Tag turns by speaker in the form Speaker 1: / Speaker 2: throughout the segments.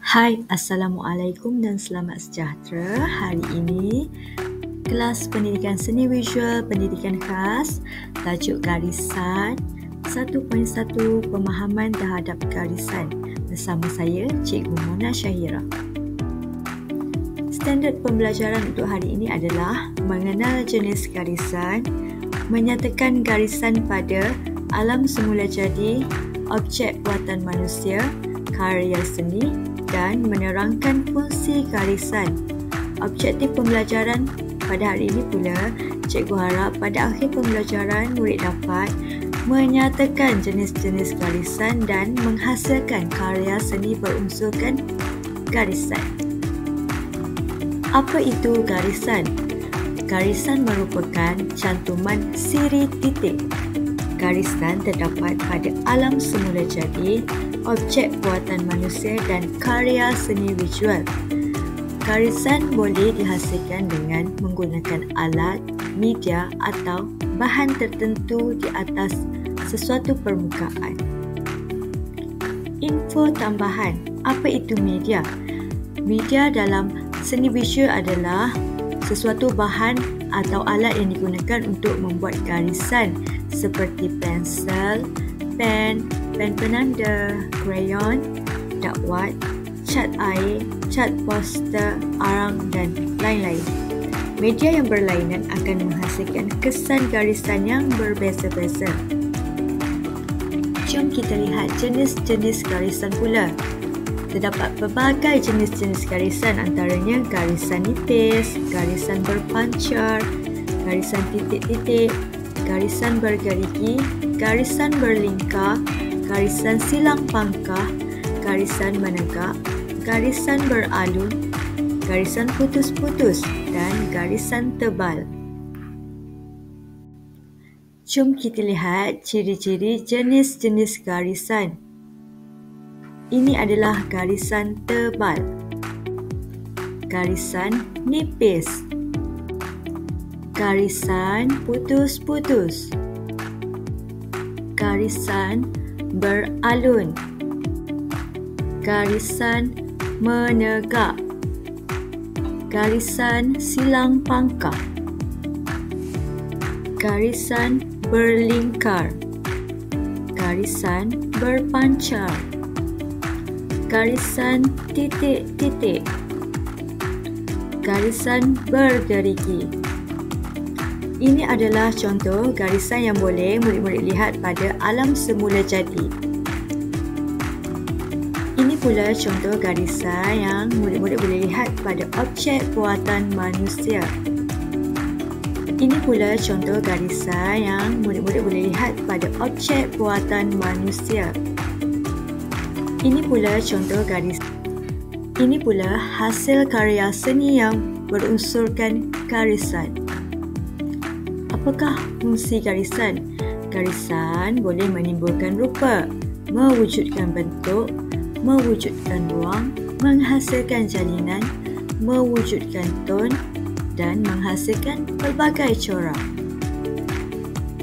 Speaker 1: Hai, Assalamualaikum dan selamat sejahtera. Hari ini, kelas pendidikan seni visual pendidikan khas, tajuk garisan 1.1 Pemahaman terhadap garisan bersama saya, Cikgu Mona Syahira. Standard pembelajaran untuk hari ini adalah mengenal jenis garisan, menyatakan garisan pada alam semula jadi, objek buatan manusia, karya seni dan menerangkan fungsi garisan. Objektif pembelajaran pada hari ini pula, cikgu harap pada akhir pembelajaran murid dapat menyatakan jenis-jenis garisan dan menghasilkan karya seni berunsurkan garisan. Apa itu garisan? Garisan merupakan cantuman siri titik. Garisan terdapat pada alam semula jadi, objek buatan manusia dan karya seni visual. Garisan boleh dihasilkan dengan menggunakan alat, media atau bahan tertentu di atas sesuatu permukaan. Info tambahan, apa itu media? Media dalam seni visual adalah sesuatu bahan atau alat yang digunakan untuk membuat garisan seperti pensel, pen penanda, krayon, dakwat, cat air, cat poster, arang dan lain-lain. Media yang berlainan akan menghasilkan kesan garisan yang berbeza-beza. Jom kita lihat jenis-jenis garisan pula. Terdapat pelbagai jenis-jenis garisan, antaranya garisan nipis, garisan berpancar, garisan titik-titik, garisan bergerigi, garisan berlingkar, garisan silang pangkah, garisan menegak, garisan beralun, garisan putus-putus dan garisan tebal. Jom kita lihat ciri-ciri jenis-jenis garisan. Ini adalah garisan tebal, garisan nipis, garisan putus-putus, garisan beralun, garisan menegak, garisan silang pangkah, garisan berlingkar, garisan berpancar, garisan titik-titik, garisan bergerigi. Ini adalah contoh garisan yang boleh murid-murid lihat pada alam semula jadi. Ini pula contoh garisan yang murid-murid boleh lihat pada objek buatan manusia. Ini pula contoh garisan yang murid-murid boleh lihat pada objek buatan manusia. Ini pula contoh garisan. Ini pula hasil karya seni yang berunsurkan garisan. Apakah fungsi garisan? Garisan boleh menimbulkan rupa, mewujudkan bentuk, mewujudkan ruang, menghasilkan jalinan, mewujudkan ton dan menghasilkan pelbagai corak.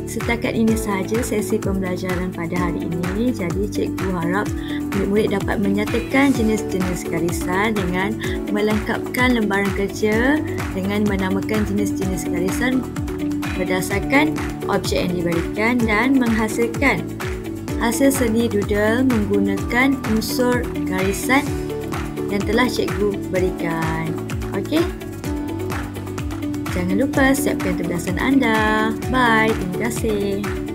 Speaker 1: Setakat ini sahaja sesi pembelajaran pada hari ini. Jadi cikgu harap murid-murid dapat menyatakan jenis-jenis garisan dengan melengkapkan lembaran kerja dengan menamakan jenis-jenis garisan berdasarkan objek yang diberikan dan menghasilkan hasil seni doodle menggunakan unsur garisan yang telah cikgu berikan. Okey? Jangan lupa siapkan tugasan anda. Bye. Terima kasih.